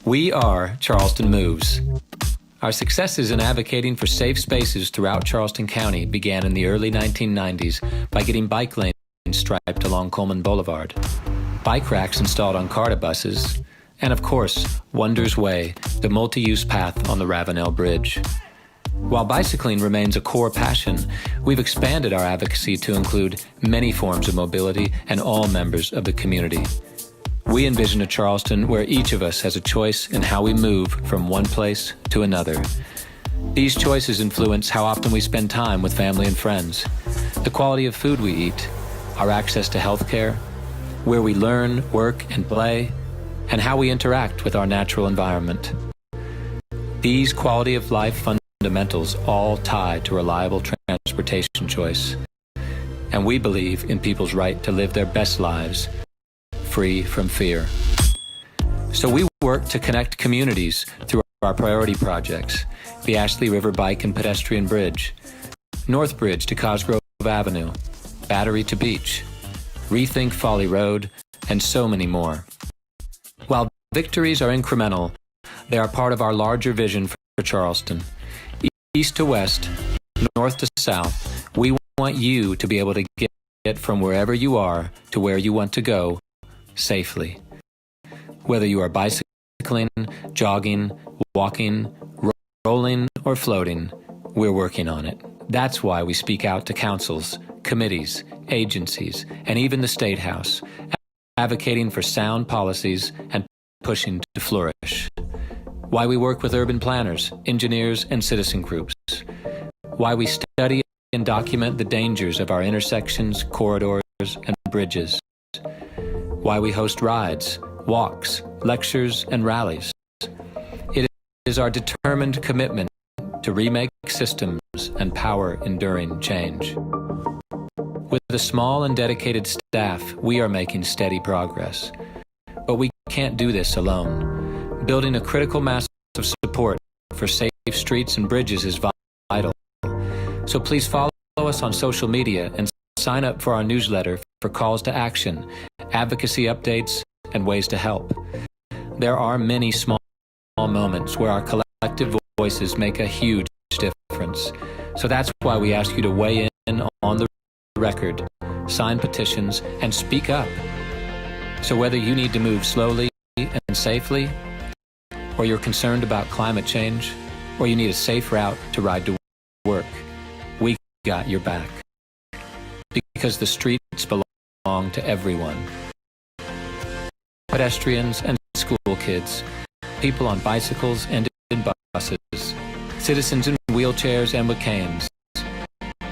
We are Charleston Moves. Our successes in advocating for safe spaces throughout Charleston County began in the early 1990s by getting bike lanes striped along Coleman Boulevard, bike racks installed on CARTA buses, and of course, Wonders Way, the multi-use path on the Ravenel Bridge. While bicycling remains a core passion, we've expanded our advocacy to include many forms of mobility and all members of the community. We envision a Charleston where each of us has a choice in how we move from one place to another. These choices influence how often we spend time with family and friends, the quality of food we eat, our access to health care, where we learn, work, and play, and how we interact with our natural environment. These quality of life fundamentals all tie to reliable transportation choice. And we believe in people's right to live their best lives, free from fear. So we work to connect communities through our priority projects, the Ashley River Bike and Pedestrian Bridge, North Bridge to Cosgrove Avenue, Battery to Beach, Rethink Folly Road, and so many more. While victories are incremental, they are part of our larger vision for Charleston. East to west, north to south, we want you to be able to get from wherever you are to where you want to go safely. Whether you are bicycling, jogging, walking, rolling, or floating, we're working on it. That's why we speak out to councils, committees, agencies, and even the State House, advocating for sound policies and pushing to flourish. Why we work with urban planners, engineers, and citizen groups. Why we study and document the dangers of our intersections, corridors, and bridges. Why we host rides, walks, lectures, and rallies. It is our determined commitment to remake systems and power enduring change. With a small and dedicated staff, we are making steady progress. But we can't do this alone. Building a critical mass of support for safe streets and bridges is vital. So please follow us on social media and sign up for our newsletter for calls to action, advocacy updates, and ways to help. There are many small moments where our collective voices make a huge difference. So that's why we ask you to weigh in on the record, sign petitions, and speak up. So whether you need to move slowly and safely, or you're concerned about climate change, or you need a safe route to ride to work, we got your back. Because the streets belong to everyone. Pedestrians and school kids, people on bicycles and in buses, citizens in wheelchairs and with canes,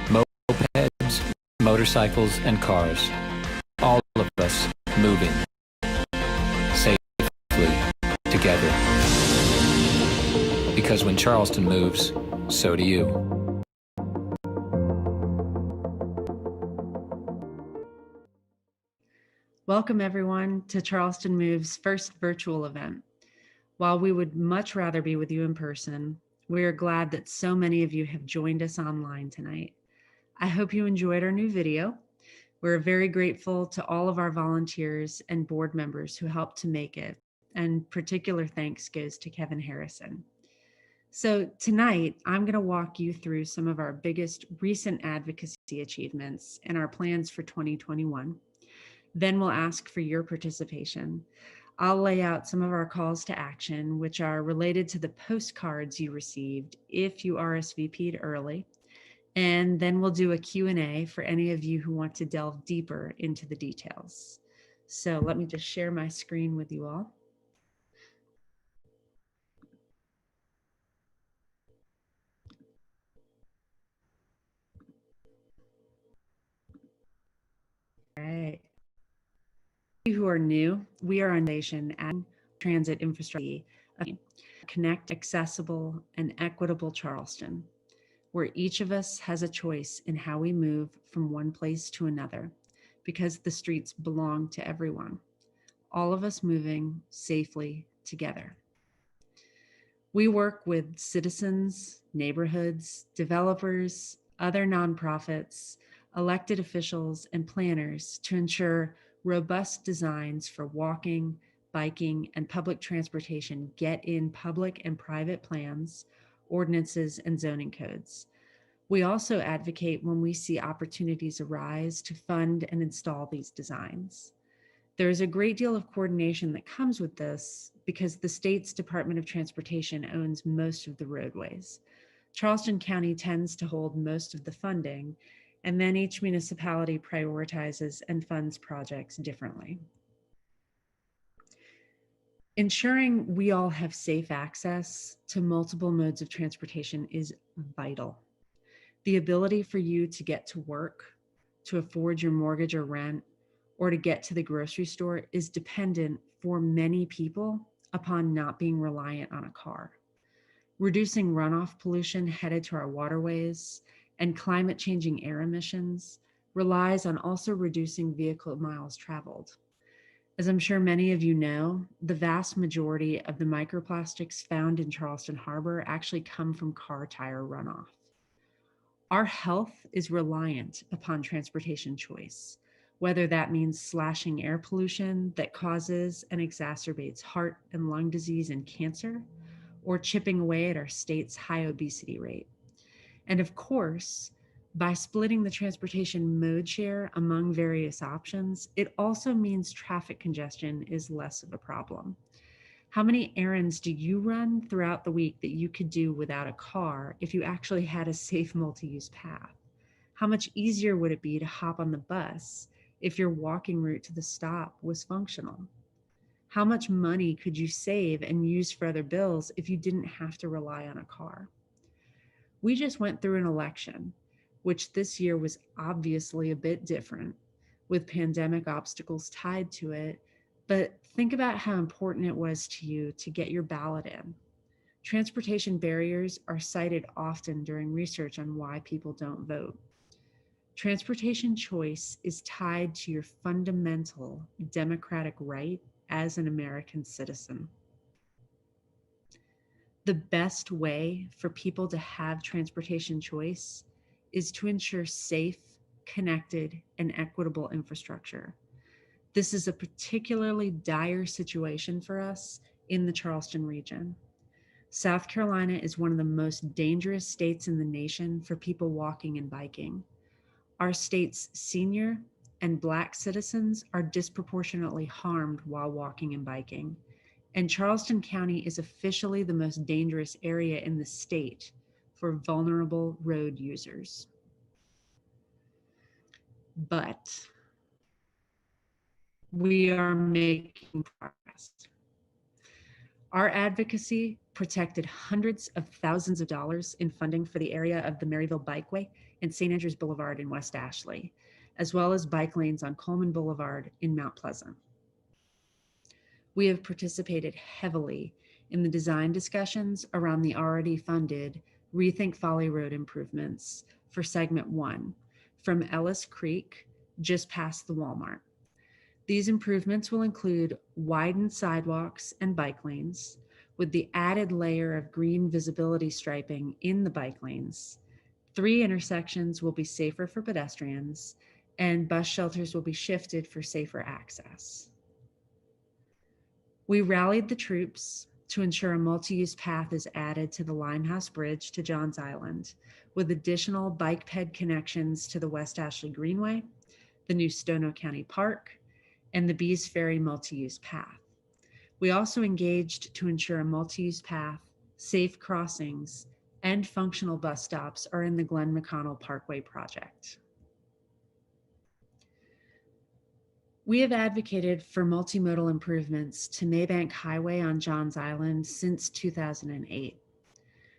mopeds, motorcycles, and cars. All of us moving safely together. Because when Charleston moves, so do you. Welcome everyone to Charleston Moves' first virtual event. While we would much rather be with you in person, we are glad that so many of you have joined us online tonight. I hope you enjoyed our new video. We're very grateful to all of our volunteers and board members who helped to make it, and particular thanks goes to Kevin Harrison. So tonight, I'm going to walk you through some of our biggest recent advocacy achievements and our plans for 2021. Then we'll ask for your participation. I'll lay out some of our calls to action, which are related to the postcards you received if you RSVP'd early. And then we'll do a Q&A for any of you who want to delve deeper into the details. So let me just share my screen with you all. All right. Who are new, we are a nation and transit infrastructure, connect, accessible, and equitable Charleston, where each of us has a choice in how we move from one place to another, because the streets belong to everyone, all of us moving safely together. We work with citizens, neighborhoods, developers, other nonprofits, elected officials, and planners to ensure robust designs for walking, biking, and public transportation get in public and private plans, ordinances, and zoning codes. We also advocate when we see opportunities arise to fund and install these designs. There is a great deal of coordination that comes with this because the state's Department of Transportation owns most of the roadways. Charleston County tends to hold most of the funding, and then each municipality prioritizes and funds projects differently. Ensuring we all have safe access to multiple modes of transportation is vital. The ability for you to get to work, to afford your mortgage or rent, or to get to the grocery store is dependent for many people upon not being reliant on a car. Reducing runoff pollution headed to our waterways and climate changing air emissions relies on also reducing vehicle miles traveled. As I'm sure many of you know, the vast majority of the microplastics found in Charleston Harbor actually come from car tire runoff. Our health is reliant upon transportation choice, whether that means slashing air pollution that causes and exacerbates heart and lung disease and cancer, or chipping away at our state's high obesity rate. And of course, by splitting the transportation mode share among various options, it also means traffic congestion is less of a problem. How many errands do you run throughout the week that you could do without a car if you actually had a safe multi-use path? How much easier would it be to hop on the bus if your walking route to the stop was functional? How much money could you save and use for other bills if you didn't have to rely on a car? We just went through an election, which this year was obviously a bit different, with pandemic obstacles tied to it. But think about how important it was to you to get your ballot in. Transportation barriers are cited often during research on why people don't vote. Transportation choice is tied to your fundamental democratic right as an American citizen. The best way for people to have transportation choice is to ensure safe, connected, and equitable infrastructure. This is a particularly dire situation for us in the Charleston region. South Carolina is one of the most dangerous states in the nation for people walking and biking. Our state's senior and Black citizens are disproportionately harmed while walking and biking. And Charleston County is officially the most dangerous area in the state for vulnerable road users. But we are making progress. Our advocacy protected hundreds of thousands of dollars in funding for the area of the Maryville Bikeway and St. Andrews Boulevard in West Ashley, as well as bike lanes on Coleman Boulevard in Mount Pleasant. We have participated heavily in the design discussions around the already funded Rethink Folly Road improvements for segment 1 from Ellis Creek just past the Walmart. These improvements will include widened sidewalks and bike lanes with the added layer of green visibility striping in the bike lanes. 3 intersections will be safer for pedestrians, and bus shelters will be shifted for safer access. We rallied the troops to ensure a multi-use path is added to the Limehouse Bridge to Johns Island, with additional bike ped connections to the West Ashley Greenway, the new Stono County Park, and the Bees Ferry multi-use path. We also engaged to ensure a multi-use path, safe crossings, and functional bus stops are in the Glen McConnell Parkway project. We have advocated for multimodal improvements to Maybank Highway on Johns Island since 2008.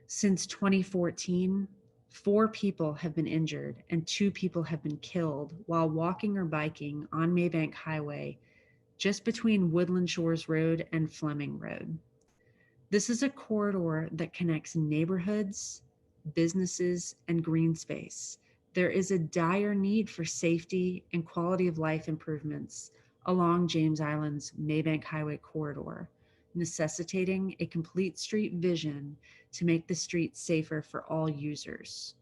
Since 2014, 4 people have been injured and 2 people have been killed while walking or biking on Maybank Highway just between Woodland Shores Road and Fleming Road. This is a corridor that connects neighborhoods, businesses, and green space. There is a dire need for safety and quality of life improvements along James Island's Maybank Highway corridor, necessitating a complete street vision to make the street safer for all users.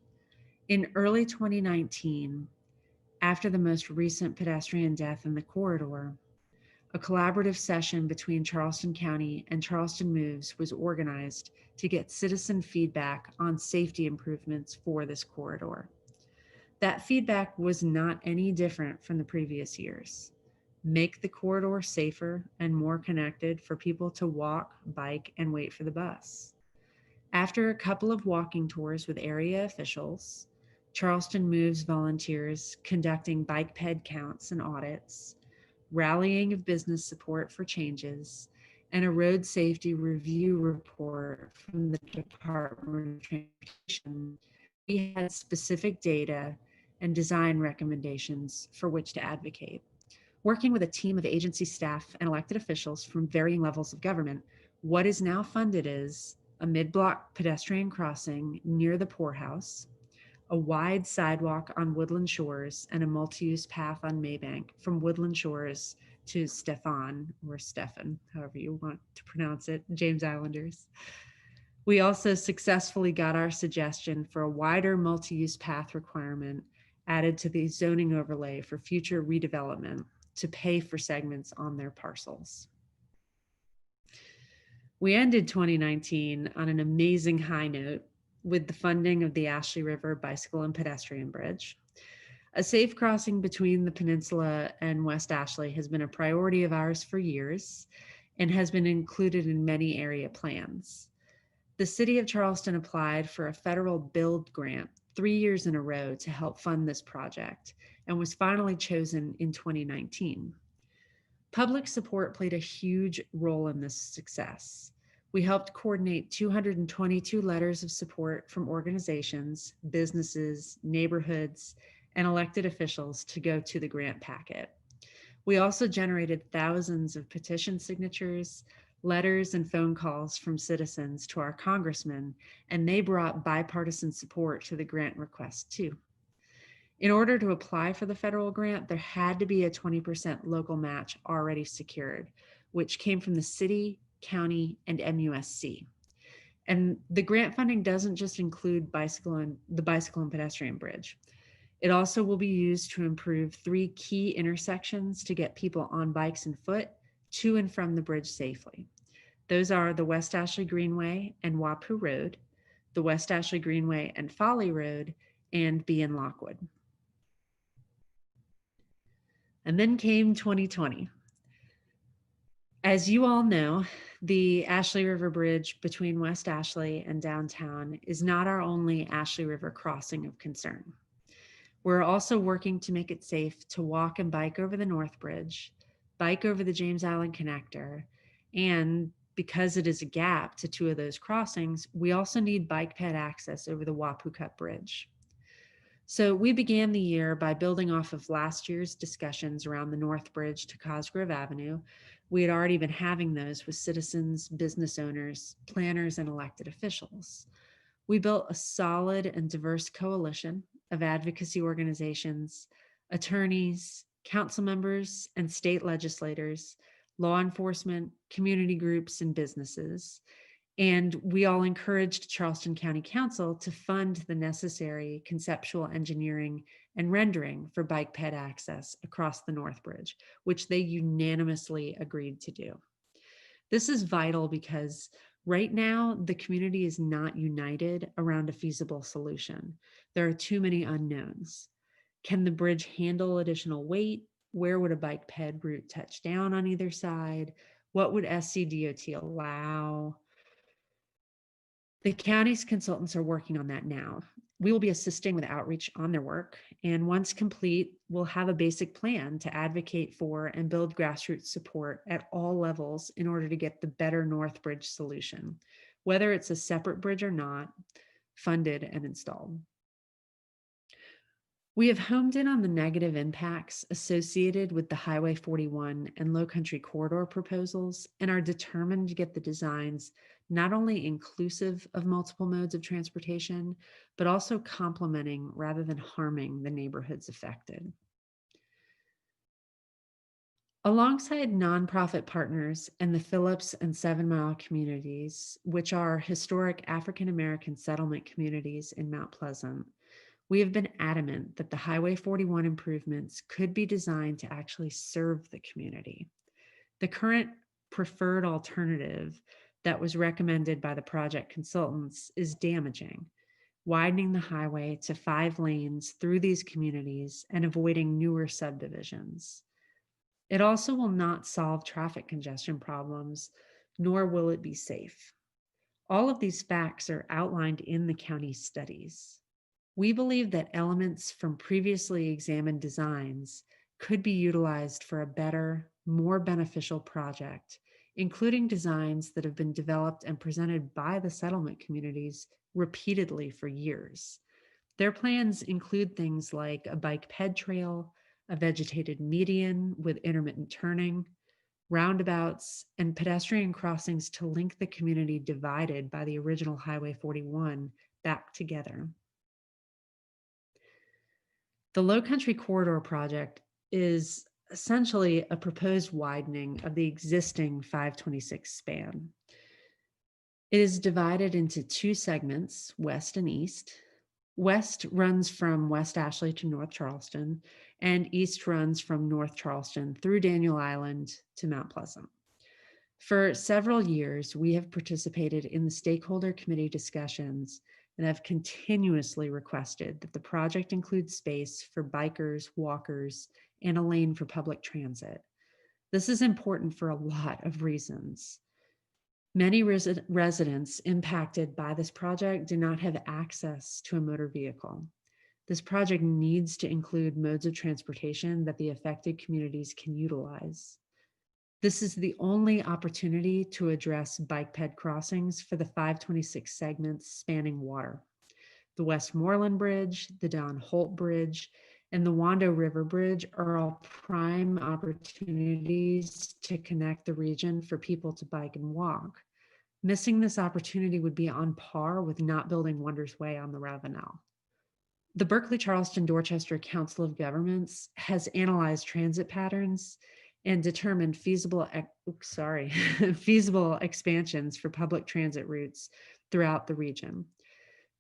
In early 2019, after the most recent pedestrian death in the corridor, a collaborative session between Charleston County and Charleston Moves was organized to get citizen feedback on safety improvements for this corridor. That feedback was not any different from the previous years. Make the corridor safer and more connected for people to walk, bike, and wait for the bus. After a couple of walking tours with area officials, Charleston Moves volunteers conducting bike ped counts and audits, rallying of business support for changes, and a road safety review report from the Department of Transportation, we had specific data and design recommendations for which to advocate. Working with a team of agency staff and elected officials from varying levels of government, what is now funded is a mid-block pedestrian crossing near the poorhouse, a wide sidewalk on Woodland Shores, and a multi-use path on Maybank from Woodland Shores to Stefan, or Stefan, however you want to pronounce it, James Islanders. We also successfully got our suggestion for a wider multi-use path requirement added to the zoning overlay for future redevelopment to pay for segments on their parcels. We ended 2019 on an amazing high note with the funding of the Ashley River Bicycle and Pedestrian Bridge. A safe crossing between the peninsula and West Ashley has been a priority of ours for years and has been included in many area plans. The city of Charleston applied for a federal build grant 3 years in a row to help fund this project and was finally chosen in 2019. Public support played a huge role in this success. We helped coordinate 222 letters of support from organizations, businesses, neighborhoods, and elected officials to go to the grant packet. We also generated thousands of petition signatures, letters, and phone calls from citizens to our congressmen, and they brought bipartisan support to the grant request too. In order to apply for the federal grant, there had to be a 20% local match already secured, which came from the city, county, and MUSC. And the grant funding doesn't just include the bicycle and pedestrian bridge. It also will be used to improve 3 key intersections to get people on bikes and foot to and from the bridge safely. Those are the West Ashley Greenway and Wapoo Road, the West Ashley Greenway and Folly Road, and B in Lockwood. And then came 2020. As you all know, the Ashley River Bridge between West Ashley and downtown is not our only Ashley River crossing of concern. We're also working to make it safe to walk and bike over the North Bridge, bike over the James Island Connector, and because it is a gap to 2 of those crossings, we also need bike ped access over the Wapoo Cut Bridge. So we began the year by building off of last year's discussions around the North Bridge to Cosgrove Avenue. We had already been having those with citizens, business owners, planners, and elected officials. We built a solid and diverse coalition of advocacy organizations, attorneys, council members, and state legislators, law enforcement, community groups, and businesses. And we all encouraged Charleston County Council to fund the necessary conceptual engineering and rendering for bike ped access across the North Bridge, which they unanimously agreed to do. This is vital because right now the community is not united around a feasible solution. There are too many unknowns. Can the bridge handle additional weight? Where would a bike ped route touch down on either side? What would SCDOT allow? The county's consultants are working on that now. We will be assisting with outreach on their work, and once complete, we'll have a basic plan to advocate for and build grassroots support at all levels in order to get the better North Bridge solution, whether it's a separate bridge or not, funded and installed. We have homed in on the negative impacts associated with the Highway 41 and Low Country Corridor proposals and are determined to get the designs not only inclusive of multiple modes of transportation, but also complementing rather than harming the neighborhoods affected. Alongside nonprofit partners and the Phillips and 7 Mile communities, which are historic African-American settlement communities in Mount Pleasant, we have been adamant that the Highway 41 improvements could be designed to actually serve the community. The current preferred alternative that was recommended by the project consultants is damaging, widening the highway to 5 lanes through these communities and avoiding newer subdivisions. It also will not solve traffic congestion problems, nor will it be safe. All of these facts are outlined in the county studies. We believe that elements from previously examined designs could be utilized for a better, more beneficial project, including designs that have been developed and presented by the settlement communities repeatedly for years. Their plans include things like a bike ped trail, a vegetated median with intermittent turning, roundabouts, and pedestrian crossings to link the community divided by the original Highway 41 back together. The Low Country Corridor project is essentially a proposed widening of the existing 526 span. It is divided into 2 segments, west and east. West runs from West Ashley to North Charleston, and east runs from North Charleston through Daniel Island to Mount Pleasant. For several years, we have participated in the stakeholder committee discussions and have continuously requested that the project include space for bikers, walkers, and a lane for public transit. This is important for a lot of reasons. Many residents impacted by this project do not have access to a motor vehicle. This project needs to include modes of transportation that the affected communities can utilize. This is the only opportunity to address bike ped crossings for the 526 segments spanning water. The Westmoreland Bridge, the Don Holt Bridge, and the Wando River Bridge are all prime opportunities to connect the region for people to bike and walk. Missing this opportunity would be on par with not building Wonders Way on the Ravenel. The Berkeley-Charleston-Dorchester Council of Governments has analyzed transit patterns and determined feasible expansions for public transit routes throughout the region.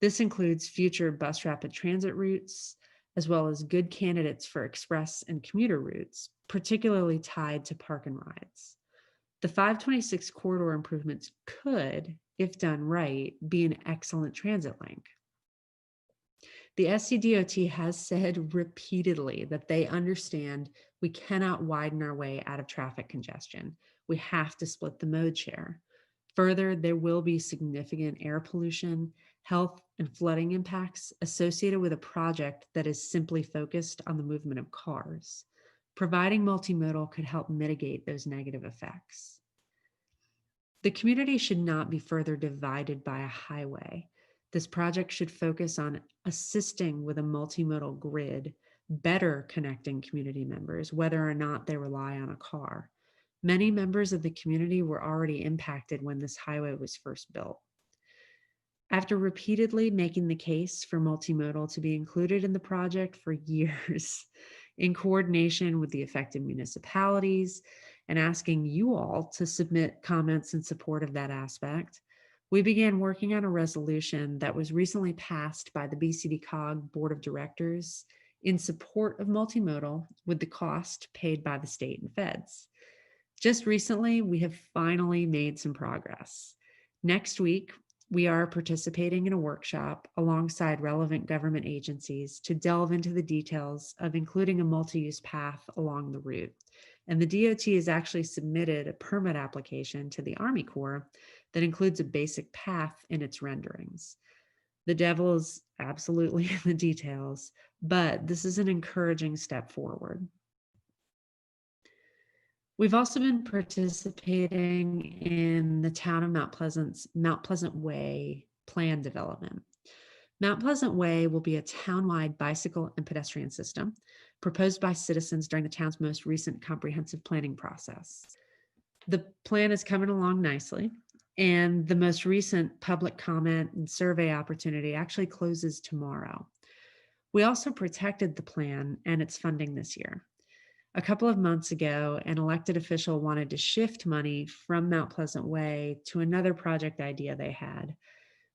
This includes future bus rapid transit routes, as well as good candidates for express and commuter routes, particularly tied to park and rides. The 526 corridor improvements could, if done right, be an excellent transit link. The SCDOT has said repeatedly that they understand we cannot widen our way out of traffic congestion. We have to split the mode share. Further, there will be significant air pollution, health, and flooding impacts associated with a project that is simply focused on the movement of cars. Providing multimodal could help mitigate those negative effects. The community should not be further divided by a highway. This project should focus on assisting with a multimodal grid, better connecting community members, whether or not they rely on a car. Many members of the community were already impacted when this highway was first built. After repeatedly making the case for multimodal to be included in the project for years, in coordination with the affected municipalities and asking you all to submit comments in support of that aspect, we began working on a resolution that was recently passed by the BCD-COG Board of Directors in support of multimodal with the cost paid by the state and feds. Just recently, we have finally made some progress. Next week, we are participating in a workshop alongside relevant government agencies to delve into the details of including a multi-use path along the route. And the DOT has actually submitted a permit application to the Army Corps that includes a basic path in its renderings. The devil is absolutely in the details, but this is an encouraging step forward. We've also been participating in the town of Mount Pleasant's Mount Pleasant Way plan development. Mount Pleasant Way will be a townwide bicycle and pedestrian system proposed by citizens during the town's most recent comprehensive planning process. The plan is coming along nicely, and the most recent public comment and survey opportunity actually closes tomorrow. We also protected the plan and its funding this year. A couple of months ago, an elected official wanted to shift money from Mount Pleasant Way to another project idea they had.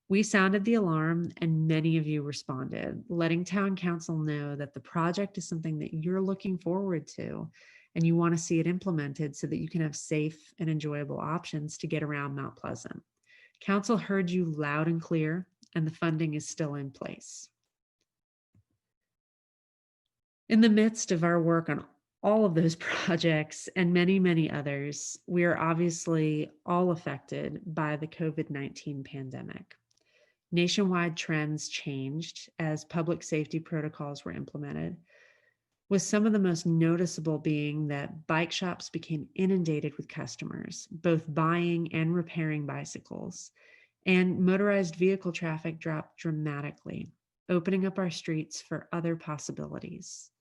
We sounded the alarm and many of you responded, letting town council know that the project is something that you're looking forward to and you want to see it implemented so that you can have safe and enjoyable options to get around Mount Pleasant. Council heard you loud and clear, and the funding is still in place. In the midst of our work on all of those projects and many, many others, we are obviously all affected by the COVID-19 pandemic. Nationwide trends changed as public safety protocols were implemented, with some of the most noticeable being that bike shops became inundated with customers, both buying and repairing bicycles, and motorized vehicle traffic dropped dramatically, opening up our streets for other possibilities.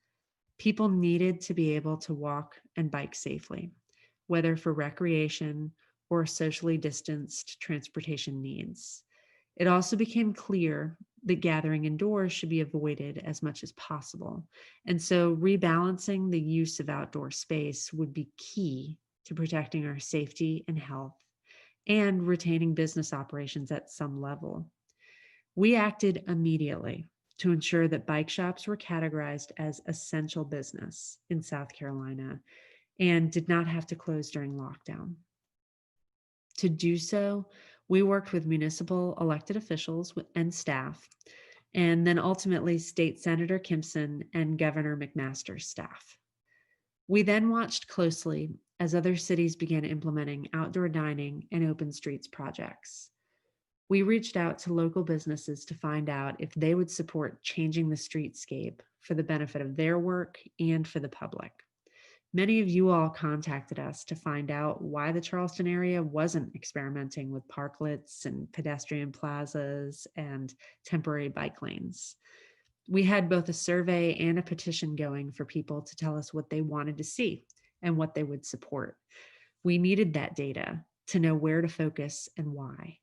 People needed to be able to walk and bike safely, whether for recreation or socially distanced transportation needs. It also became clear that gathering indoors should be avoided as much as possible. And so rebalancing the use of outdoor space would be key to protecting our safety and health and retaining business operations at some level. We acted immediately to ensure that bike shops were categorized as essential business in South Carolina and did not have to close during lockdown. To do so, we worked with municipal elected officials and staff, and then ultimately State Senator Kimpson and Governor McMaster's staff. We then watched closely as other cities began implementing outdoor dining and open streets projects. We reached out to local businesses to find out if they would support changing the streetscape for the benefit of their work and for the public. Many of you all contacted us to find out why the Charleston area wasn't experimenting with parklets and pedestrian plazas and temporary bike lanes. We had both a survey and a petition going for people to tell us what they wanted to see and what they would support. We needed that data to know where to focus and why.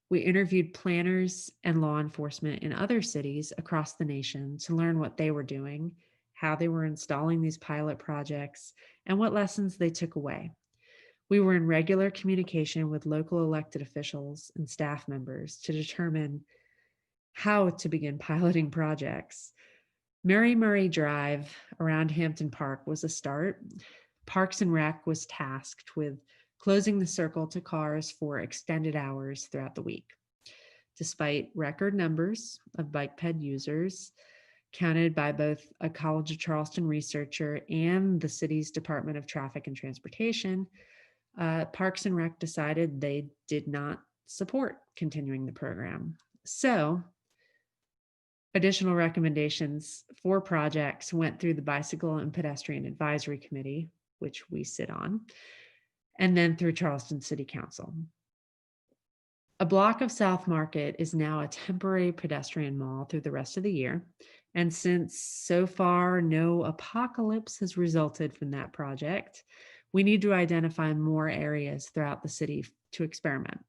We interviewed planners and law enforcement in other cities across the nation to learn what they were doing, how they were installing these pilot projects, and what lessons they took away. We were in regular communication with local elected officials and staff members to determine how to begin piloting projects. Mary Murray Drive around Hampton Park was a start. Parks and Rec was tasked with closing the circle to cars for extended hours throughout the week. Despite record numbers of bike ped users, counted by both a College of Charleston researcher and the city's Department of Traffic and Transportation, Parks and Rec decided they did not support continuing the program. So, additional recommendations for projects went through the Bicycle and Pedestrian Advisory Committee, which we sit on, and then through Charleston City Council. A block of South Market is now a temporary pedestrian mall through the rest of the year. And since so far no apocalypse has resulted from that project, we need to identify more areas throughout the city to experiment.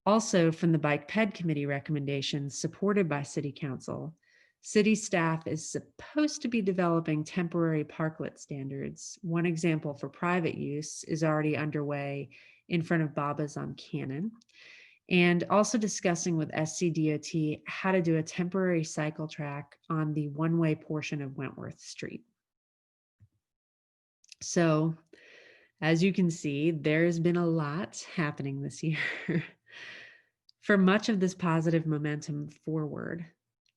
Also, from the Bike Ped Committee recommendations supported by City Council, city staff is supposed to be developing temporary parklet standards. One example for private use is already underway in front of Baba's on Cannon, and also discussing with SCDOT how to do a temporary cycle track on the one-way portion of Wentworth Street. So, as you can see, there's been a lot happening this year. For much of this positive momentum forward,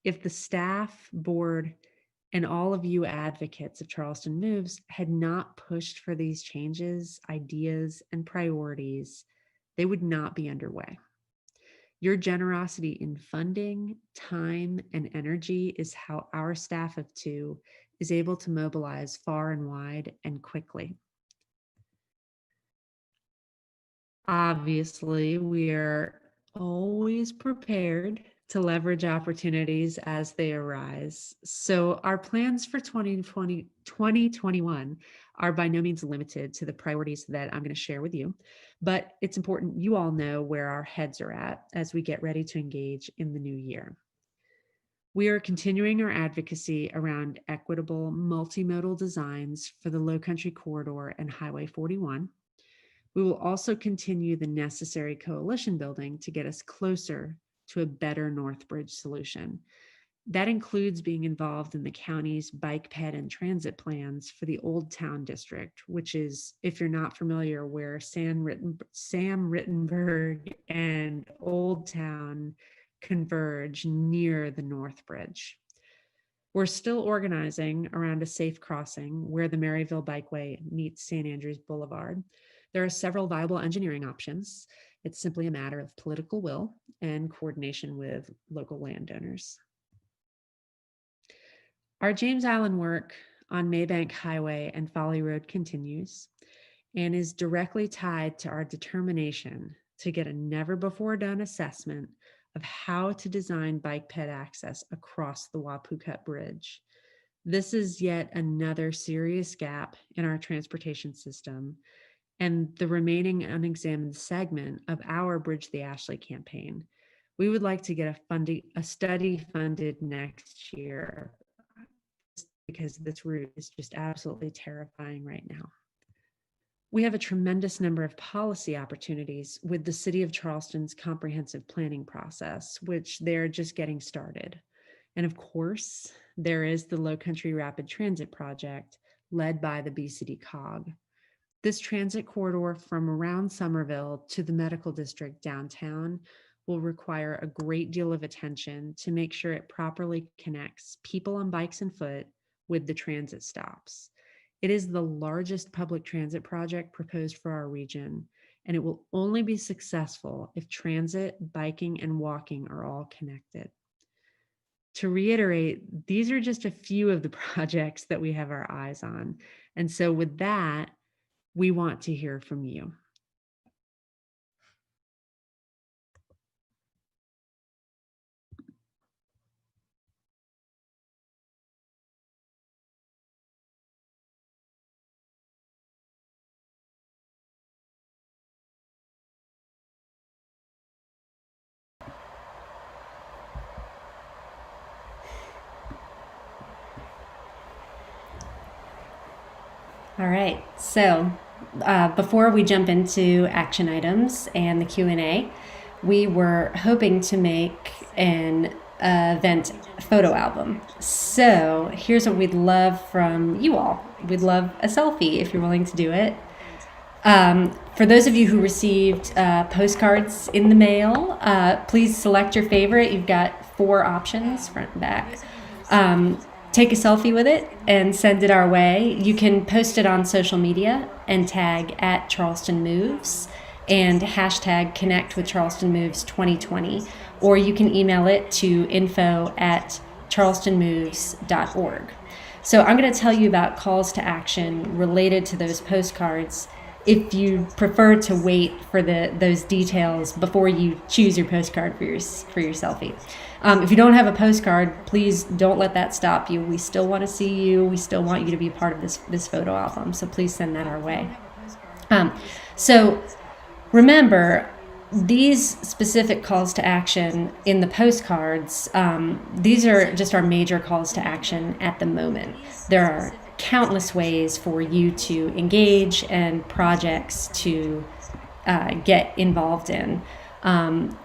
if the staff, board, and all of you advocates of Charleston Moves had not pushed for these changes, ideas, and priorities, they would not be underway. Your generosity in funding, time, and energy is how our staff of two is able to mobilize far and wide and quickly. Obviously, we are always prepared to leverage opportunities as they arise. So our plans for 2021 are by no means limited to the priorities that I'm going to share with you, but it's important you all know where our heads are at as we get ready to engage in the new year. We are continuing our advocacy around equitable multimodal designs for the Low Country Corridor and Highway 41. We will also continue the necessary coalition building to get us closer to a better Northbridge solution. That includes being involved in the county's bike ped and transit plans for the Old Town District, which is, if you're not familiar, where Sam Rittenberg and Old Town converge near the North Bridge. We're still organizing around a safe crossing where the Maryville Bikeway meets St. Andrews Boulevard. There are several viable engineering options. It's simply a matter of political will and coordination with local landowners. Our James Island work on Maybank Highway and Folly Road continues and is directly tied to our determination to get a never before done assessment of how to design bike ped access across the Wapukut Bridge. This is yet another serious gap in our transportation system and the remaining unexamined segment of our Bridge the Ashley campaign. We would like to get a study funded next year because this route is just absolutely terrifying right now. We have a tremendous number of policy opportunities with the City of Charleston's comprehensive planning process, which they're just getting started. And of course, there is the Low Country Rapid Transit Project led by the BCD COG. This transit corridor from around Somerville to the medical district downtown will require a great deal of attention to make sure it properly connects people on bikes and foot with the transit stops. It is the largest public transit project proposed for our region, and it will only be successful if transit, biking, and walking are all connected. To reiterate, these are just a few of the projects that we have our eyes on. And so with that, we want to hear from you. All right, so before we jump into action items and the Q&A, we were hoping to make an event photo album. So here's what we'd love from you all. We'd love a selfie if you're willing to do it. For those of you who received postcards in the mail, please select your favorite. You've got 4 options, front and back. Take a selfie with it and send it our way. You can post it on social media and tag at Charleston Moves and hashtag Connect with Charleston Moves 2020, or you can email it to info@charlestonmoves.org. So I'm going to tell you about calls to action related to those postcards if you prefer to wait for those details before you choose your postcard for your selfie. If you don't have a postcard, please don't let that stop you. We still want to see you. We still want you to be part of this photo album. So please send that our way. So remember, these specific calls to action in the postcards, these are just our major calls to action at the moment. There are countless ways for you to engage and projects to get involved in.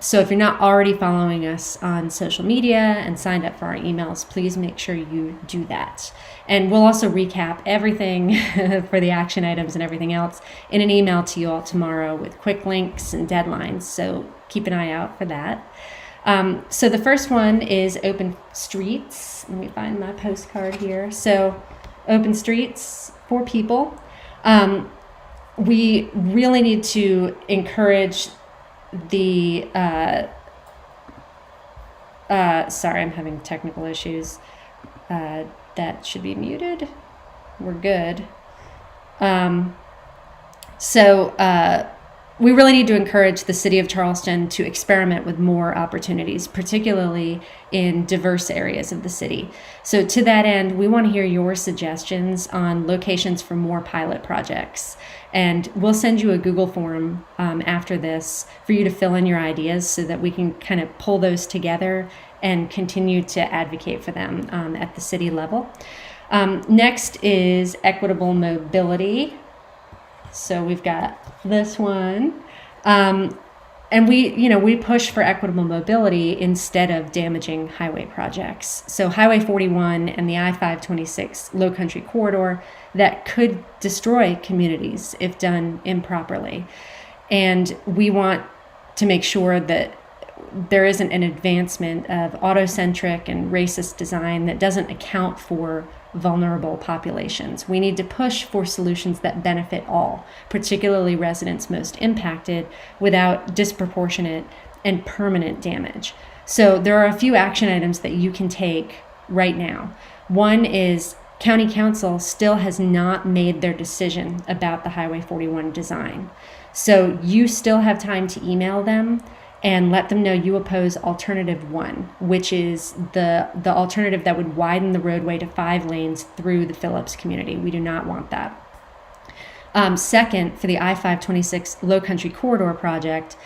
So if you're not already following us on social media and signed up for our emails, please make sure you do that. And we'll also recap everything for the action items and everything else in an email to you all tomorrow with quick links and deadlines. So keep an eye out for that. So the first one is Open Streets. Let me find my postcard here. So Open Streets for people. We really need to encourage the sorry, I'm having technical issues. That should be muted. We're good. We really need to encourage the City of Charleston to experiment with more opportunities, particularly in diverse areas of the city. So to that end, we want to hear your suggestions on locations for more pilot projects. And we'll send you a Google form after this for you to fill in your ideas so that we can kind of pull those together and continue to advocate for them at the city level. Next is equitable mobility. So we've got this one. And we push for equitable mobility instead of damaging highway projects. So Highway 41 and the I-526 Low Country Corridor that could destroy communities if done improperly. And we want to make sure that there isn't an advancement of autocentric and racist design that doesn't account for vulnerable populations. We need to push for solutions that benefit all, particularly residents most impacted, without disproportionate and permanent damage. So there are a few action items that you can take right now. One is County Council still has not made their decision about the Highway 41 design. So you still have time to email them and let them know you oppose alternative 1, which is the alternative that would widen the roadway to 5 lanes through the Phillips community. We do not want that. Second, for the I-526 Low Country Corridor project,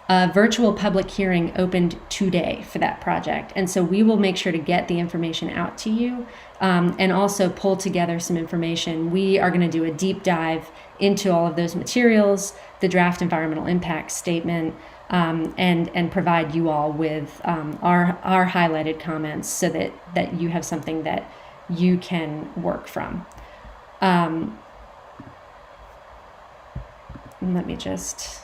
a virtual public hearing opened today for that project. And so we will make sure to get the information out to you and also pull together some information. We are going to do a deep dive into all of those materials, the draft environmental impact statement, and provide you all with our highlighted comments so that you have something that you can work from. Let me just...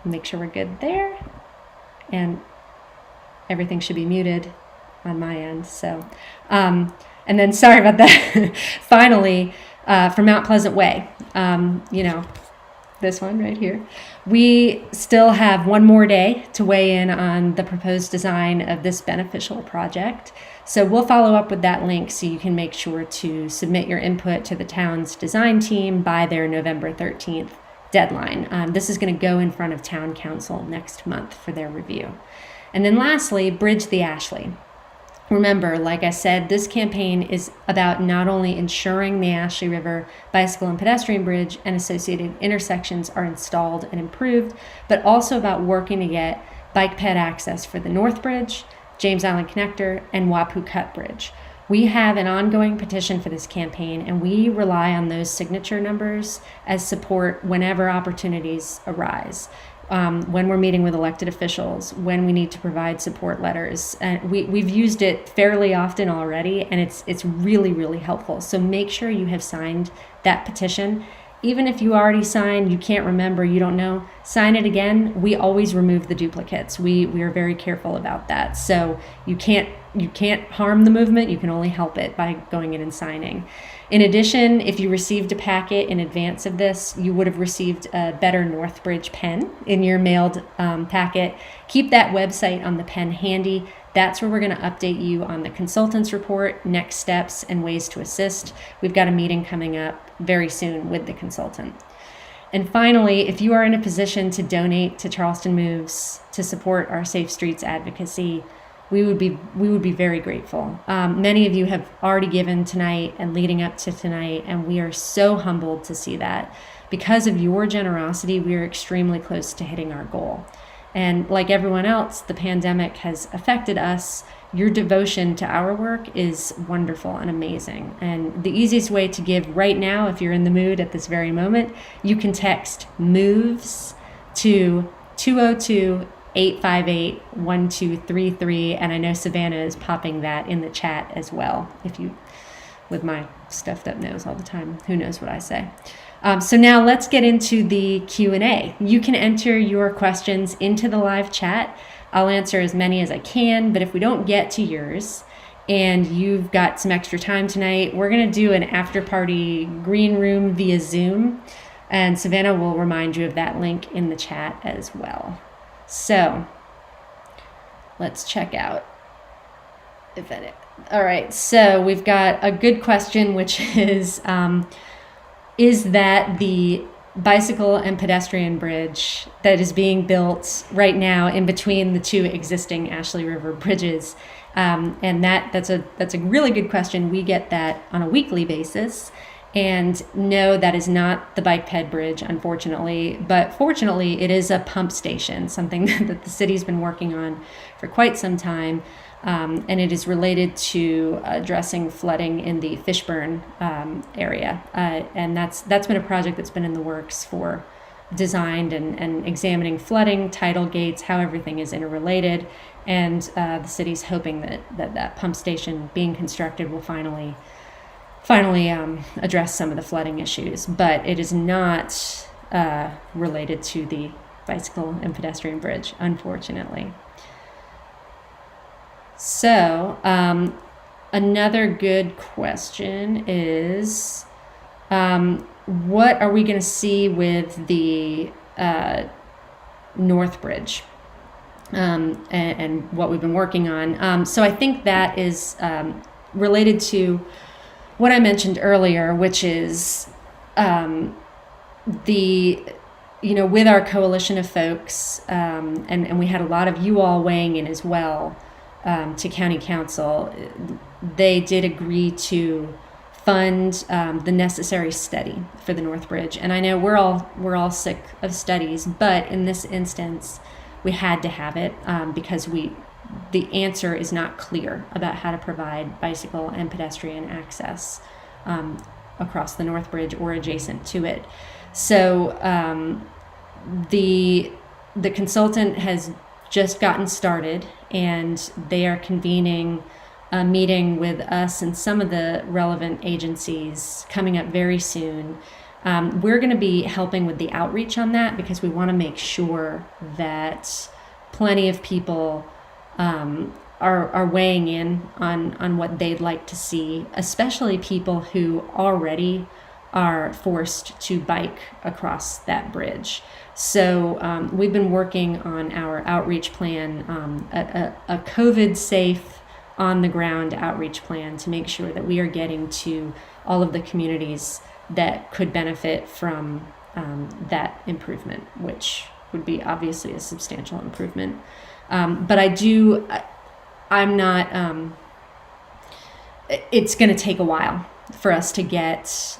make sure we're good there, and everything should be muted on my end. So, and then sorry about that. Finally, for Mount Pleasant Way, this one right here, we still have one more day to weigh in on the proposed design of this beneficial project. So we'll follow up with that link so you can make sure to submit your input to the town's design team by their November 13th deadline. This is going to go in front of Town Council next month for their review. And then lastly, Bridge the Ashley. Remember, like I said, this campaign is about not only ensuring the Ashley River bicycle and pedestrian bridge and associated intersections are installed and improved, but also about working to get bike ped access for the North Bridge, James Island Connector, and Wapu Cut Bridge. We have an ongoing petition for this campaign, and we rely on those signature numbers as support whenever opportunities arise. When we're meeting with elected officials, when we need to provide support letters. We've used it fairly often already, and it's really, really helpful. So make sure you have signed that petition. Even if you already signed, you can't remember, you don't know, sign it again. We always remove the duplicates. We are very careful about that. So you can't harm the movement, you can only help it by going in and signing. In addition, if you received a packet in advance of this, you would have received a Better Northbridge pen in your mailed packet. Keep that website on the pen handy. That's where we're going to update you on the consultant's report, next steps, and ways to assist. We've got a meeting coming up very soon with the consultant. And finally, if you are in a position to donate to Charleston Moves to support our Safe Streets advocacy, we would be very grateful. Many of you have already given tonight and leading up to tonight, and we are so humbled to see that. Because of your generosity, we are extremely close to hitting our goal. And like everyone else, the pandemic has affected us. Your devotion to our work is wonderful and amazing. And the easiest way to give right now, if you're in the mood at this very moment, you can text MOVES to 202-858-1233, and I know Savannah is popping that in the chat as well. If you, with my stuffed up nose all the time, who knows what I say. So now let's get into the Q&A. You can enter your questions into the live chat. I'll answer as many as I can, but if we don't get to yours and you've got some extra time tonight, we're going to do an after party green room via Zoom, and Savannah will remind you of that link in the chat as well. So let's check out if that. All right, so we've got a good question, which is that the bicycle and pedestrian bridge that is being built right now in between the two existing Ashley River bridges? And that's a really good question. We get that on a weekly basis. And no, that is not the bike ped bridge, unfortunately. But fortunately, it is a pump station, something that the city's been working on for quite some time. and it is related to addressing flooding in the Fishburne area. And that's been a project that's been in the works for designed and examining flooding, tidal gates, how everything is interrelated. And the city's hoping that pump station being constructed will finally address some of the flooding issues. But it is not related to the bicycle and pedestrian bridge, unfortunately. So another good question is, what are we going to see with the North Bridge and what we've been working on? So I think that is related to what I mentioned earlier, which is with our coalition of folks, and we had a lot of you all weighing in as well, to county council. They did agree to fund the necessary study for the North Bridge. And I know we're all sick of studies, but in this instance, we had to have it because the answer is not clear about how to provide bicycle and pedestrian access across the North Bridge or adjacent to it. So the consultant has just gotten started, and they are convening a meeting with us and some of the relevant agencies coming up very soon. We're going to be helping with the outreach on that because we want to make sure that plenty of people are weighing in on what they'd like to see, especially people who already are forced to bike across that bridge. So we've been working on our outreach plan, a COVID-safe, on-the-ground outreach plan to make sure that we are getting to all of the communities that could benefit from that improvement, which would be obviously a substantial improvement. But I'm not, it's going to take a while for us to get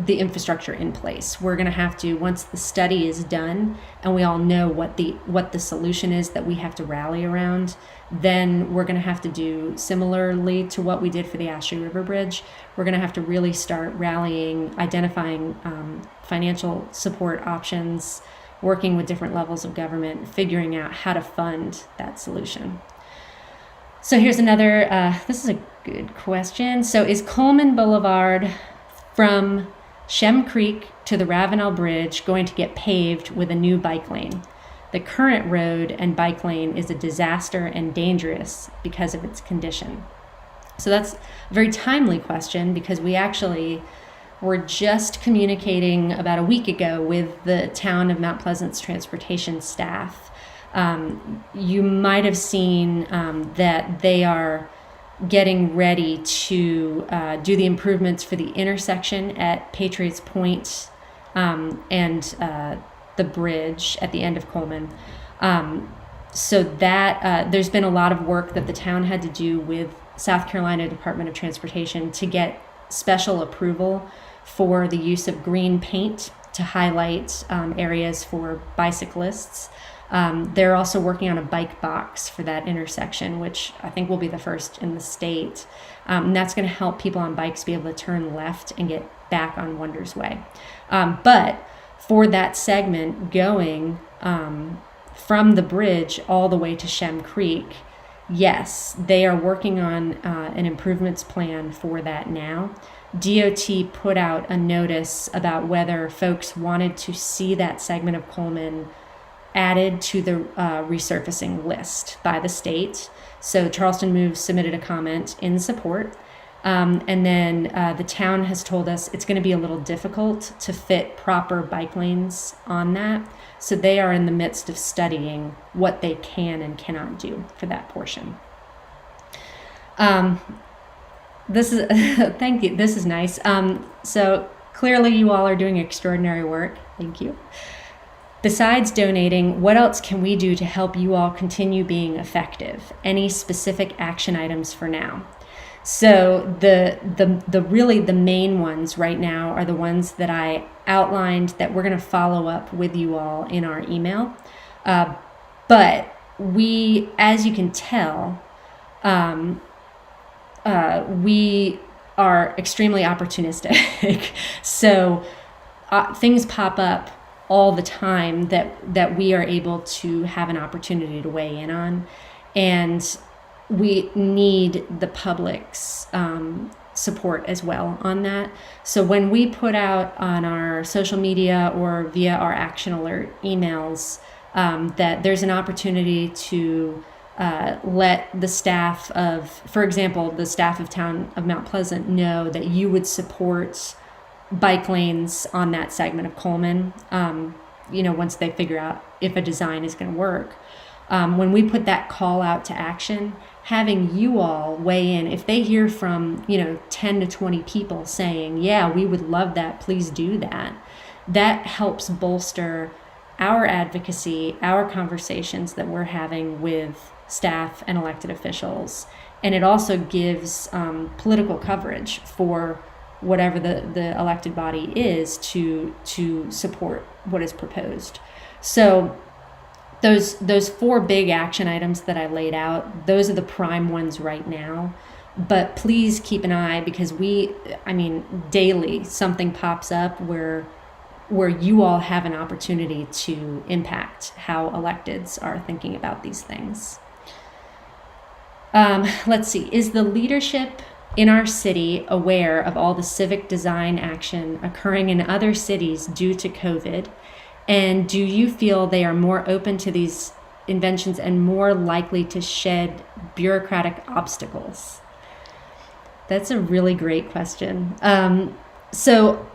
the infrastructure in place. We're going to have to, once the study is done and we all know what the solution is that we have to rally around, then we're going to have to do similarly to what we did for the Ashley River Bridge. We're going to have to really start rallying, identifying financial support options, working with different levels of government, figuring out how to fund that solution. So here's another, this is a good question. So is Coleman Boulevard from Shem Creek to the Ravenel Bridge going to get paved with a new bike lane? The current road and bike lane is a disaster and dangerous because of its condition. So that's a very timely question because we actually were just communicating about a week ago with the town of Mount Pleasant's transportation staff. You might have seen that they are getting ready to do the improvements for the intersection at Patriots Point and the bridge at the end of Coleman. So that there's been a lot of work that the town had to do with South Carolina Department of Transportation to get special approval for the use of green paint to highlight areas for bicyclists. They're also working on a bike box for that intersection, which I think will be the first in the state. And that's going to help people on bikes be able to turn left and get back on Wonders Way. But for that segment going from the bridge all the way to Shem Creek, yes, they are working on an improvements plan for that now. DOT put out a notice about whether folks wanted to see that segment of Coleman added to the resurfacing list by the state. So Charleston Moves submitted a comment in support. And then the town has told us it's going to be a little difficult to fit proper bike lanes on that. So they are in the midst of studying what they can and cannot do for that portion. This is thank you. This is nice. So clearly you all are doing extraordinary work. Thank you. Besides donating, what else can we do to help you all continue being effective? Any specific action items for now? So the really the main ones right now are the ones that I outlined that we're going to follow up with you all in our email. But we, as you can tell, we are extremely opportunistic. So things pop up all the time that we are able to have an opportunity to weigh in on, and we need the public's support as well on that. So when we put out on our social media or via our action alert emails that there's an opportunity to let the staff of, for example, the staff of town of Mount Pleasant know that you would support bike lanes on that segment of Coleman, once they figure out if a design is going to work. When we put that call out to action, having you all weigh in, if they hear from, 10 to 20 people saying, yeah, we would love that, please do that, that helps bolster our advocacy, our conversations that we're having with staff and elected officials. And it also gives political coverage for whatever the elected body is to support what is proposed. So those 4 big action items that I laid out, those are the prime ones right now. But please keep an eye, because daily something pops up where you all have an opportunity to impact how electeds are thinking about these things. Let's see. Is the leadership in our city aware of all the civic design action occurring in other cities due to COVID? And do you feel they are more open to these inventions and more likely to shed bureaucratic obstacles? That's a really great question. So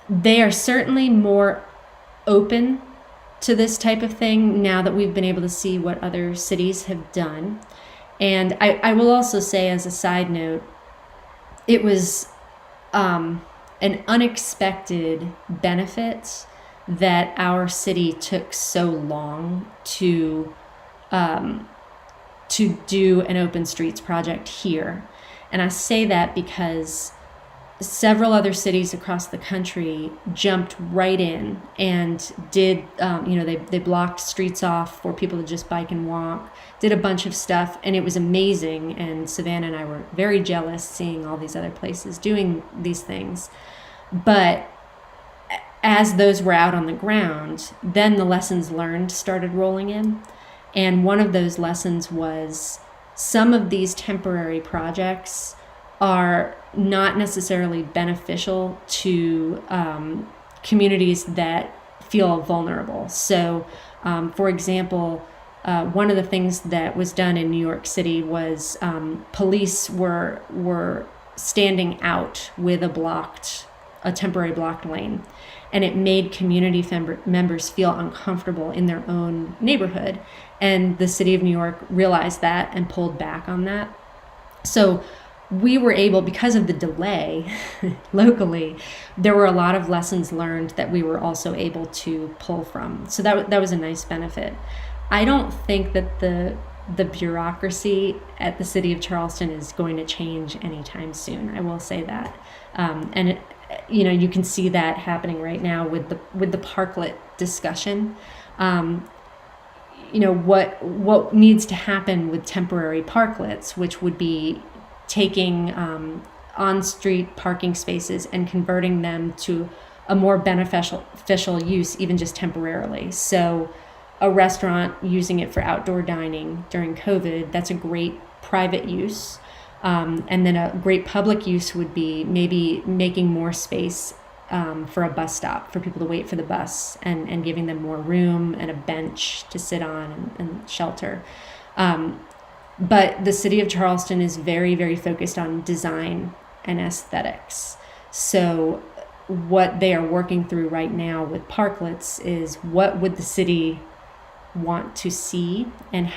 they are certainly more open to this type of thing now that we've been able to see what other cities have done. And I will also say, as a side note, it was an unexpected benefit that our city took so long to do an open streets project here. And I say that because several other cities across the country jumped right in and did, they blocked streets off for people to just bike and walk, did a bunch of stuff, and it was amazing. And Savannah and I were very jealous seeing all these other places doing these things. But as those were out on the ground, then the lessons learned started rolling in. And one of those lessons was some of these temporary projects are not necessarily beneficial to communities that feel vulnerable. So, for example, one of the things that was done in New York City was police were standing out with a temporary blocked lane, and it made community members feel uncomfortable in their own neighborhood. And the city of New York realized that and pulled back on that. So we were able, because of the delay locally, there were a lot of lessons learned that we were also able to pull from. So that was a nice benefit. I don't think that the bureaucracy at the city of Charleston is going to change anytime soon. I will say that. And you can see that happening right now with the parklet discussion. What needs to happen with temporary parklets, which would be taking on-street parking spaces and converting them to a more beneficial use, even just temporarily. So a restaurant using it for outdoor dining during COVID, that's a great private use. And then a great public use would be maybe making more space for a bus stop for people to wait for the bus, and giving them more room and a bench to sit on and shelter. But the city of Charleston is very, very focused on design and aesthetics. So what they are working through right now with parklets is what would the city want to see, and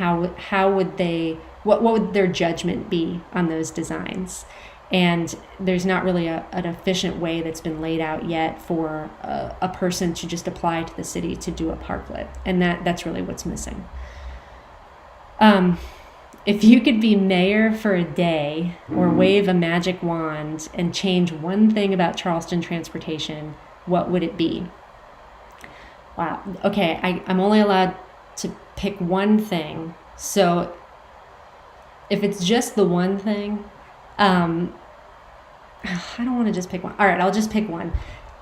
what would their judgment be on those designs. And there's not really an efficient way that's been laid out yet for a person to just apply to the city to do a parklet. And that's really what's missing. If you could be mayor for a day or wave a magic wand and change one thing about Charleston transportation, what would it be? Wow. Okay, I'm only allowed to pick one thing. So if it's just the one thing, I don't want to just pick one. All right, I'll just pick one.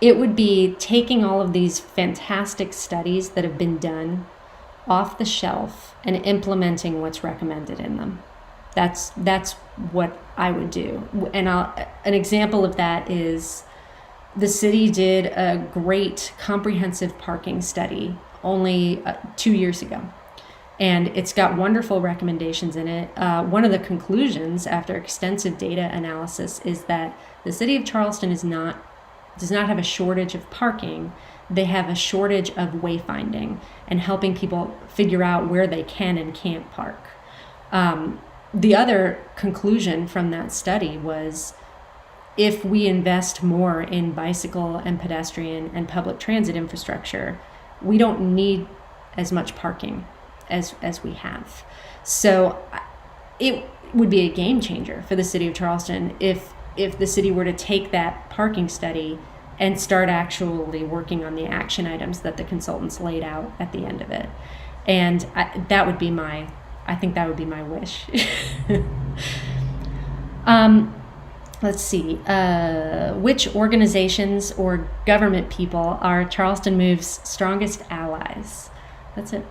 It would be taking all of these fantastic studies that have been done off the shelf and implementing what's recommended in them. That's what I would do. And an example of that is the city did a great comprehensive parking study only 2 years ago. And it's got wonderful recommendations in it. One of the conclusions after extensive data analysis is that the city of Charleston does not have a shortage of parking. They have a shortage of wayfinding and helping people figure out where they can and can't park. The other conclusion from that study was if we invest more in bicycle and pedestrian and public transit infrastructure, we don't need as much parking as we have. So it would be a game changer for the city of Charleston if the city were to take that parking study and start actually working on the action items that the consultants laid out at the end of it. And that would be my wish. Let's see. Which organizations or government people are Charleston Moves' strongest allies? That's it.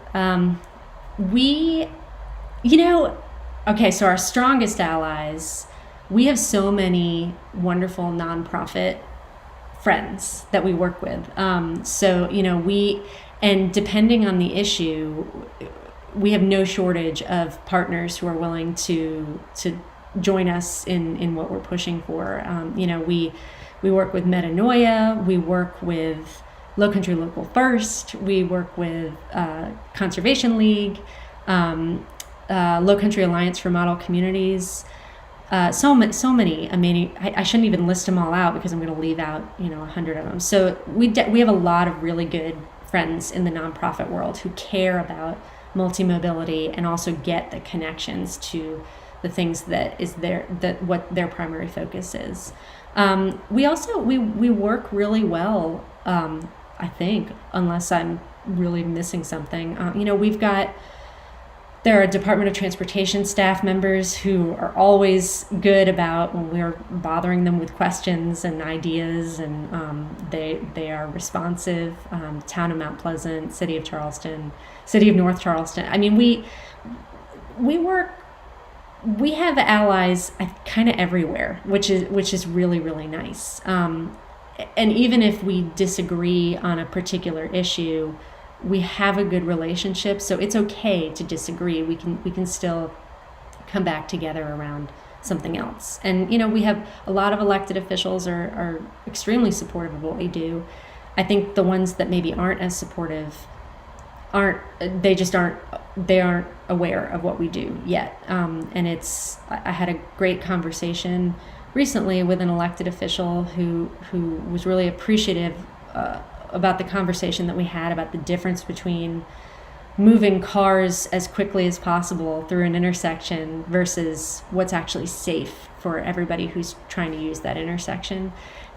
So our strongest allies, we have so many wonderful nonprofit friends that we work with. And depending on the issue, we have no shortage of partners who are willing to join us in what we're pushing for. We work with Metanoia, we work with Low Country Local First, we work with Conservation League, Low Country Alliance for Model Communities. So many. I mean, I shouldn't even list them all out because I'm going to leave out 100 of them. So we have a lot of really good friends in the nonprofit world who care about multi-mobility and also get the connections to the things that what their primary focus is. We work really well. I think, unless I'm really missing something. There are Department of Transportation staff members who are always good about when we're bothering them with questions and ideas, and they are responsive. Town of Mount Pleasant, City of Charleston, City of North Charleston. I mean, we have allies kind of everywhere, which is really, really nice. And even if we disagree on a particular issue, we have a good relationship, so it's okay to disagree. We can still come back together around something else. And we have a lot of elected officials are extremely supportive of what we do. I think the ones that maybe aren't as supportive aren't aware of what we do yet. And I had a great conversation recently with an elected official who was really appreciative about the conversation that we had about the difference between moving cars as quickly as possible through an intersection versus what's actually safe for everybody who's trying to use that intersection.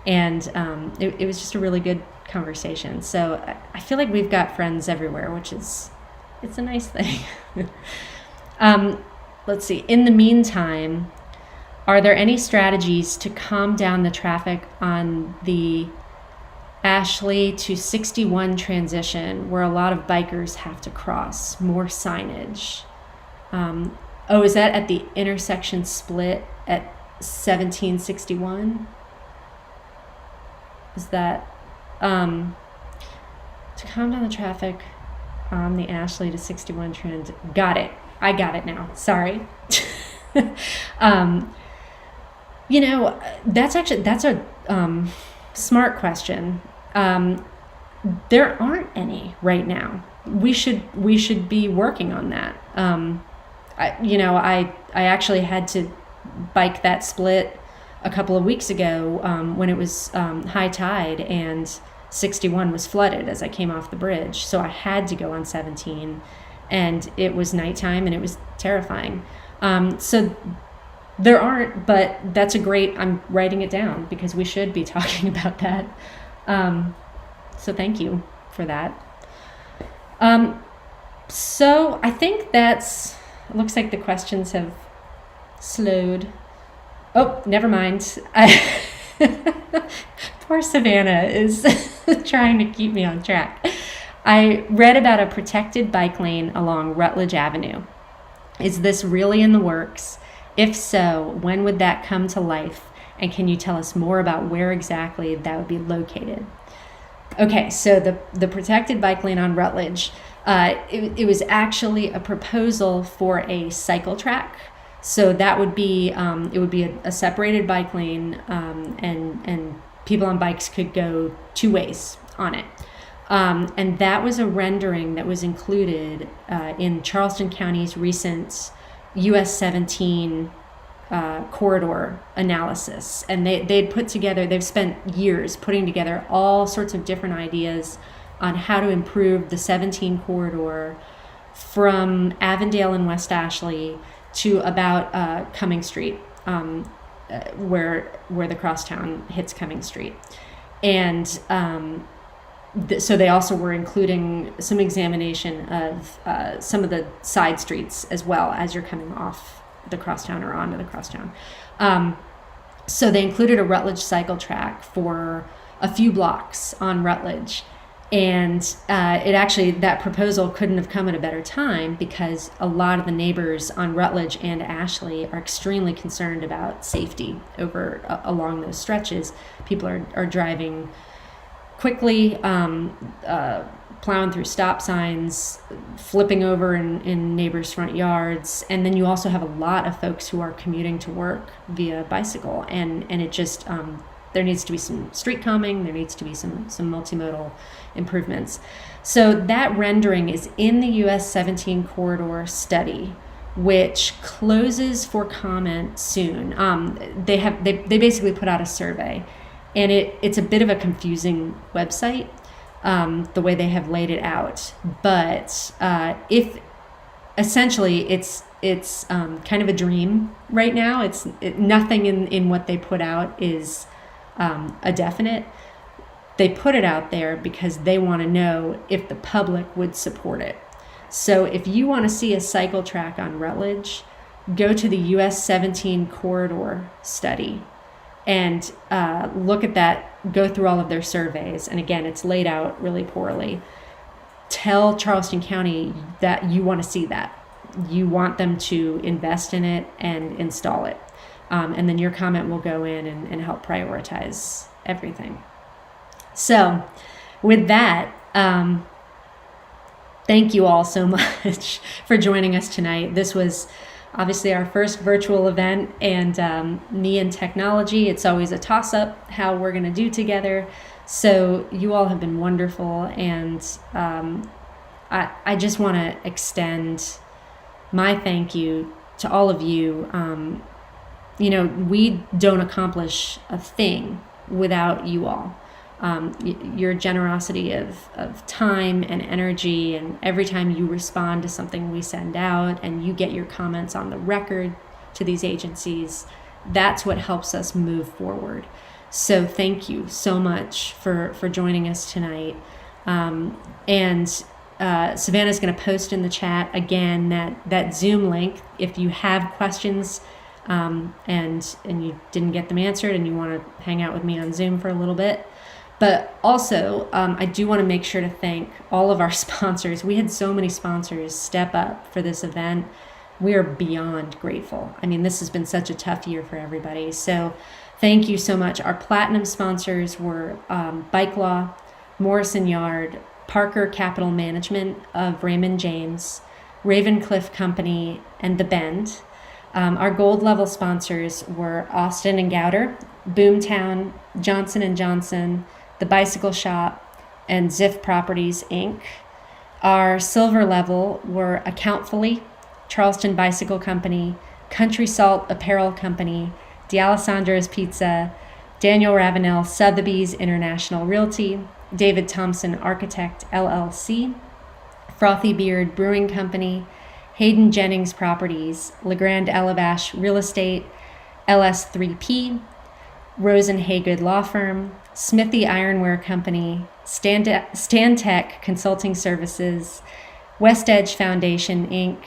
And it was just a really good conversation. So I feel like we've got friends everywhere, it's a nice thing. Let's see. In the meantime, are there any strategies to calm down the traffic on the Ashley to 61 transition where a lot of bikers have to cross? More signage. Is that at the intersection split at 1761? Is that to calm down the traffic on the Ashley to 61 trans? Got it. I got it now. Sorry. That's a smart question. There aren't any right now. We should be working on that. I actually had to bike that split a couple of weeks ago when it was high tide and 61 was flooded as I came off the bridge. So I had to go on 17, and it was nighttime and it was terrifying. So there aren't, but I'm writing it down because we should be talking about that. So thank you for that. So I think it looks like the questions have slowed. Oh, never mind. Poor Savannah is trying to keep me on track. I read about a protected bike lane along Rutledge Avenue. Is this really in the works? If so, when would that come to life? And can you tell us more about where exactly that would be located? Okay, so the protected bike lane on Rutledge, it was actually a proposal for a cycle track. So that would be it would be a separated bike lane, and people on bikes could go two ways on it. And that was a rendering that was included in Charleston County's recent US 17 corridor analysis. And they've spent years putting together all sorts of different ideas on how to improve the 17 corridor from Avondale and West Ashley to about Cumming Street, where the crosstown hits Cumming Street. And so they also were including some examination of some of the side streets as well as you're coming off the crosstown or onto the crosstown. So they included a Rutledge cycle track for a few blocks on Rutledge. And that proposal couldn't have come at a better time, because a lot of the neighbors on Rutledge and Ashley are extremely concerned about safety along those stretches. People are driving quickly, plowing through stop signs, flipping over in neighbors' front yards. And then you also have a lot of folks who are commuting to work via bicycle. And it just, there needs to be some street calming. There needs to be some multimodal improvements. So that rendering is in the US 17 corridor study, which closes for comment soon. They basically put out a survey, and it's a bit of a confusing website, the way they have laid it out. But if essentially it's kind of a dream right now. Nothing in what they put out is a definite. They put it out there because they want to know if the public would support it. So if you want to see a cycle track on Rutledge, go to the US 17 corridor study and look at that, go through all of their surveys. And again, it's laid out really poorly. Tell Charleston County that you want to see that. You want them to invest in it and install it. And then your comment will go in and help prioritize everything. So with that, thank you all so much for joining us tonight. This was obviously our first virtual event, and me and technology, it's always a toss-up how we're going to do together. So you all have been wonderful, and I just want to extend my thank you to all of you. We don't accomplish a thing without you all. Your generosity of time and energy, and every time you respond to something we send out and you get your comments on the record to these agencies, that's what helps us move forward. So thank you so much for joining us tonight. And Savannah's going to post in the chat again that Zoom link if you have questions and you didn't get them answered and you want to hang out with me on Zoom for a little bit. But also, I do want to make sure to thank all of our sponsors. We had so many sponsors step up for this event. We are beyond grateful. I mean, this has been such a tough year for everybody. So thank you so much. Our platinum sponsors were Bike Law, Morrison Yard, Parker Capital Management of Raymond James, Ravencliff Company, and The Bend. Our gold level sponsors were Austin and Gowder, Boomtown, Johnson & Johnson, The Bicycle Shop, and Ziff Properties, Inc. Our silver level were Accountfully, Charleston Bicycle Company, Country Salt Apparel Company, D'Alessandro's Pizza, Daniel Ravenel, Sotheby's International Realty, David Thompson Architect, LLC, Frothy Beard Brewing Company, Hayden Jennings Properties, LeGrand Elevash Real Estate, LS3P, Rose and Haygood Law Firm, Smithy Ironware Company, Stantec Consulting Services, West Edge Foundation, Inc.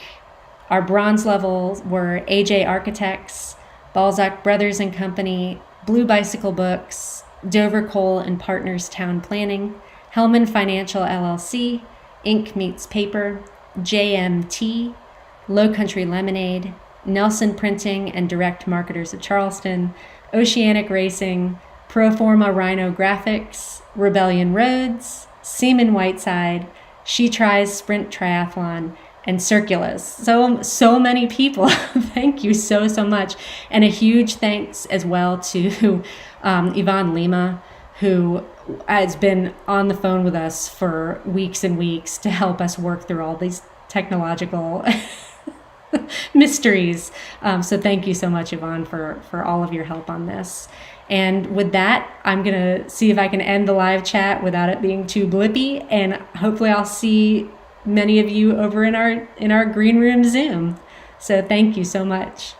Our bronze levels were AJ Architects, Balzac Brothers and Company, Blue Bicycle Books, Dover Cole and Partners Town Planning, Hellman Financial LLC, Ink Meets Paper, JMT, Low Country Lemonade, Nelson Printing and Direct Marketers of Charleston, Oceanic Racing, Proforma Rhino Graphics, Rebellion Roads, Seaman Whiteside, She Tries Sprint Triathlon, and Circulus. So many people. Thank you so much. And a huge thanks as well to Yvonne Lima, who has been on the phone with us for weeks and weeks to help us work through all these technological mysteries. So thank you so much, Yvonne, for all of your help on this. And with that, I'm going to see if I can end the live chat without it being too blippy. And hopefully I'll see many of you over in our green room Zoom. So thank you so much.